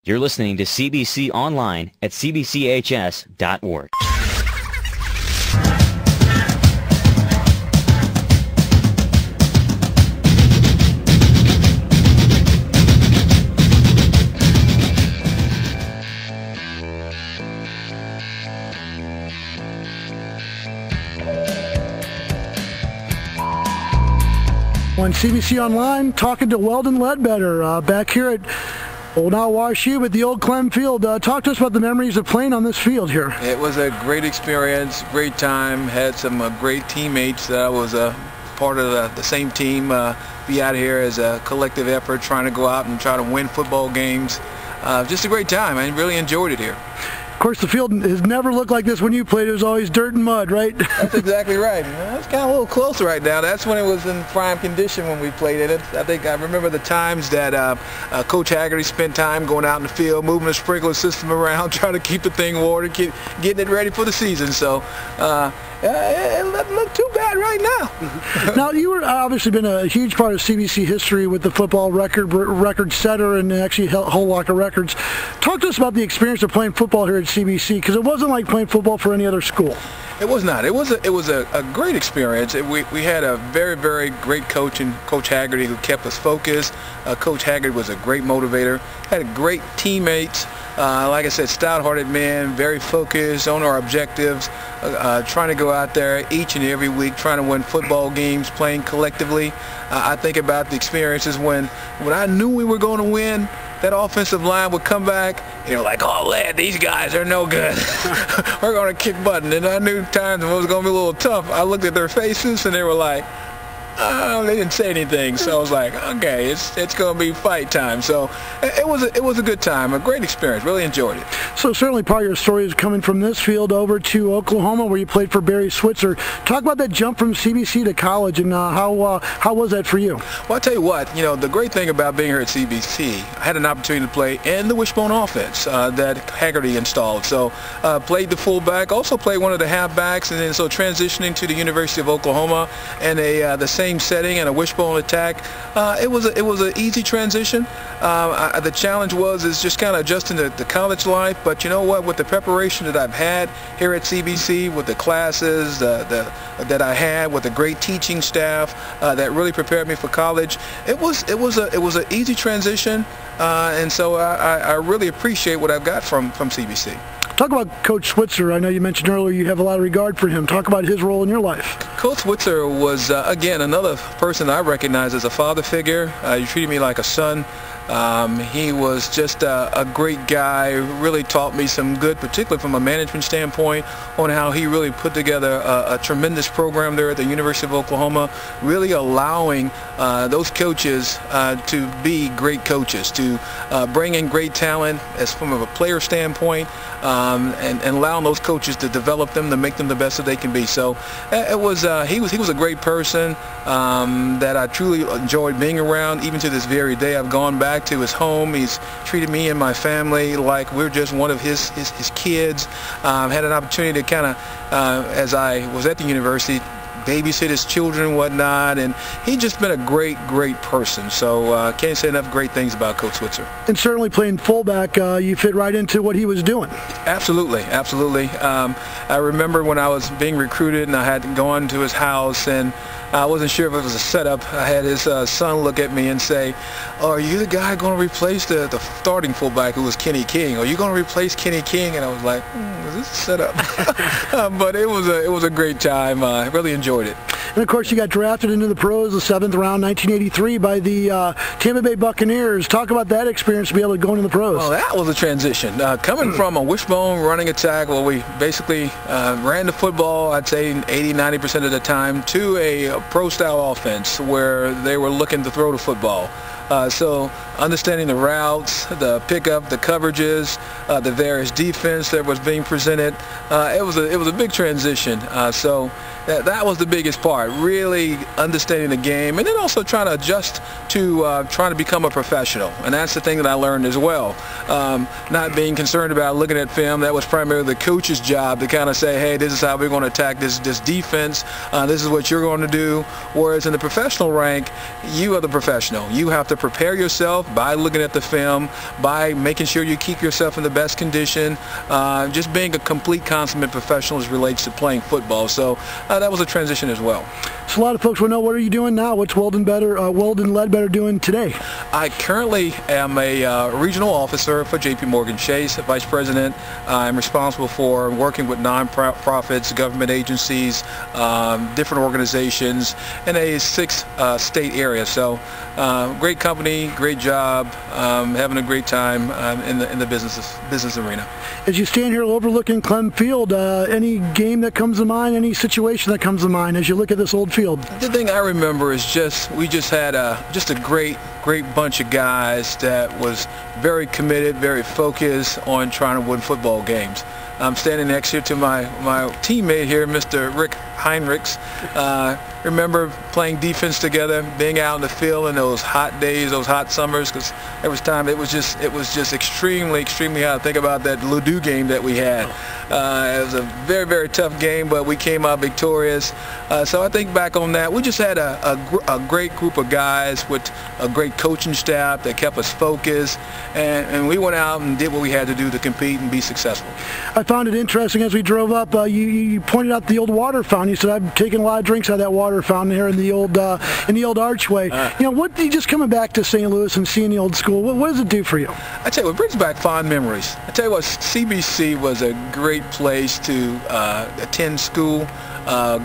You're listening to CBC Online at cbchs.org. On CBC Online, talking to Weldon Ledbetter back here at Old WashU at the old Clem Field. Talk to us about the memories of playing on this field here. It was a great experience, great time. Had some great teammates that I was part of the same team. Be out here as a collective effort, trying to go out and try to win football games. Just a great time. I really enjoyed it here. Of course, the field has never looked like this when you played. It was always dirt and mud, right? That's exactly right. It's kind of a little closer right now. That's when it was in prime condition when we played in it. I remember the times that Coach Haggerty spent time going out in the field, moving the sprinkler system around, trying to keep the thing watered, getting it ready for the season. So it doesn't look too bad right now. Now, you were obviously been a huge part of CBC history with the football record setter and actually whole lot of records. Talk to us about the experience of playing football here at CBC, because it wasn't like playing football for any other school. It was not. It was a great experience. We had a very, very great coach in Coach Haggerty who kept us focused. Coach Haggerty was a great motivator. Had great teammates. Like I said, stout-hearted men, very focused on our objectives, trying to go out there each and every week, trying to win football games, playing collectively. I think about the experiences when I knew we were going to win. That offensive line would come back, and you're like, oh, lad, these guys are no good. We're going to kick butt. And I knew times when it was going to be a little tough. I looked at their faces, and they were like, oh, they didn't say anything. So I was like, okay, it's going to be fight time. So it was a good time, a great experience. Really enjoyed it. So certainly part of your story is coming from this field over to Oklahoma, where you played for Barry Switzer. Talk about that jump from CBC to college, and how was that for you? Well, I'll tell you what, the great thing about being here at CBC, I had an opportunity to play in the wishbone offense that Haggerty installed. So played the fullback, also played one of the halfbacks, and then so transitioning to the University of Oklahoma and the same setting and a wishbone attack, it was an easy transition. The challenge is just kind of adjusting to college life, but you know what, with the preparation that I've had here at CBC, with the classes that I had, with the great teaching staff that really prepared me for college, it was an easy transition, and so I really appreciate what I've got from CBC. Talk about Coach Switzer. I know you mentioned earlier you have a lot of regard for him. Talk about his role in your life. Coach Switzer was, again, another person I recognize as a father figure. He treated me like a son. He was just a great guy, really taught me some good, particularly from a management standpoint, on how he really put together a tremendous program there at the University of Oklahoma, really allowing those coaches to be great coaches, to bring in great talent as from a player standpoint, and allowing those coaches to develop them, to make them the best that they can be. So he was a great person that I truly enjoyed being around. Even to this very day, I've gone back to his home. He's treated me and my family like we're just one of his kids. Had an opportunity to kind of, as I was at the university, babysit his children and whatnot, and he's just been a great person. So can't say enough great things about Coach Switzer. And certainly playing fullback, you fit right into what he was doing. Absolutely. I remember when I was being recruited and I had gone to his house, and I wasn't sure if it was a setup. I had his son look at me and say, oh, are you the guy going to replace the starting fullback who was Kenny King? Are you going to replace Kenny King? And I was like, is this a setup? But it was a great time. I really enjoyed it. And of course, you got drafted into the pros the 7th round, 1983, by the Tampa Bay Buccaneers. Talk about that experience to be able to go into the pros. Well, that was a transition. Coming from a wishbone running attack, where we basically ran the football, I'd say 80–90% of the time, to a pro-style offense where they were looking to throw the football. So understanding the routes, the pickup, the coverages, the various defense that was being presented, it was a big transition. So that was the biggest part, really understanding the game, and then also trying to adjust to trying to become a professional. And that's the thing that I learned as well. Not being concerned about looking at film. That was primarily the coach's job to kind of say, hey, this is how we're going to attack this defense. This is what you're going to do. Whereas in the professional rank, you are the professional. You have to prepare yourself by looking at the film, by making sure you keep yourself in the best condition, just being a complete consummate professional as relates to playing football. So that was a transition as well. So a lot of folks will know, what are you doing now? What's Weldon Ledbetter doing today? I currently am a regional officer for J.P. Morgan Chase, vice president. I'm responsible for working with nonprofits, government agencies, different organizations in a 6-state area. So great company, great job, having a great time in the business arena. As you stand here overlooking Clem Field, any game that comes to mind, any situation that comes to mind as you look at this old field? The thing I remember is we just had a great bunch of guys that was very committed, very focused on trying to win football games. I'm standing next here to my teammate here, Mr. Rick Heinrichs. Remember playing defense together, being out in the field in those hot days, those hot summers, because there was time it was just extremely hot. Think about that Ladue game that we had. It was a very tough game, but we came out victorious. So I think back on that, we just had a great group of guys with a great coaching staff that kept us focused, and we went out and did what we had to do to compete and be successful. I found it interesting as we drove up, you pointed out the old water fountain. You said, I've taken a lot of drinks out of that water fountain here in the old archway. You know, what, just coming back to St. Louis and seeing the old school, what does it do for you? I tell you, it brings back fond memories. I tell you what, CBC was a great place to attend school,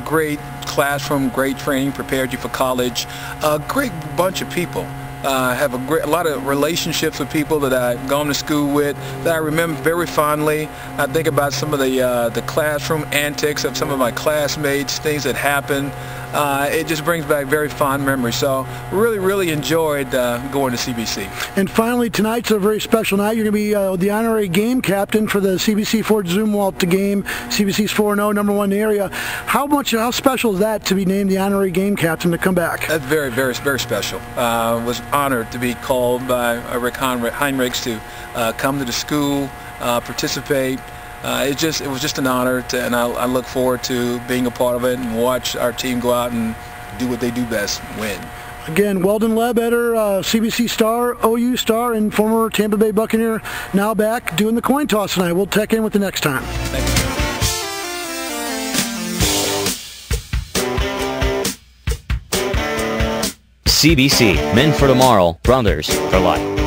great classroom, great training, prepared you for college, a great bunch of people. Have a lot of relationships with people that I've gone to school with that I remember very fondly. I think about some of the classroom antics of some of my classmates, things that happened. It just brings back very fond memories. So really enjoyed going to CBC. And finally, tonight's a very special night. You're going to be the honorary game captain for the CBC Ford Zumwalt game. CBC's 4-0, #1 in the area. How special is that to be named the honorary game captain to come back? That's very special. Was honored to be called by Rick Heinrichs to come to the school, participate. It was just an honor, and I look forward to being a part of it and watch our team go out and do what they do best, win. Again, Weldon Ledbetter, CBC star, OU star, and former Tampa Bay Buccaneer, now back doing the coin toss tonight. We'll check in with the next time. Thank you. CBC, Men for Tomorrow, Brothers for Life.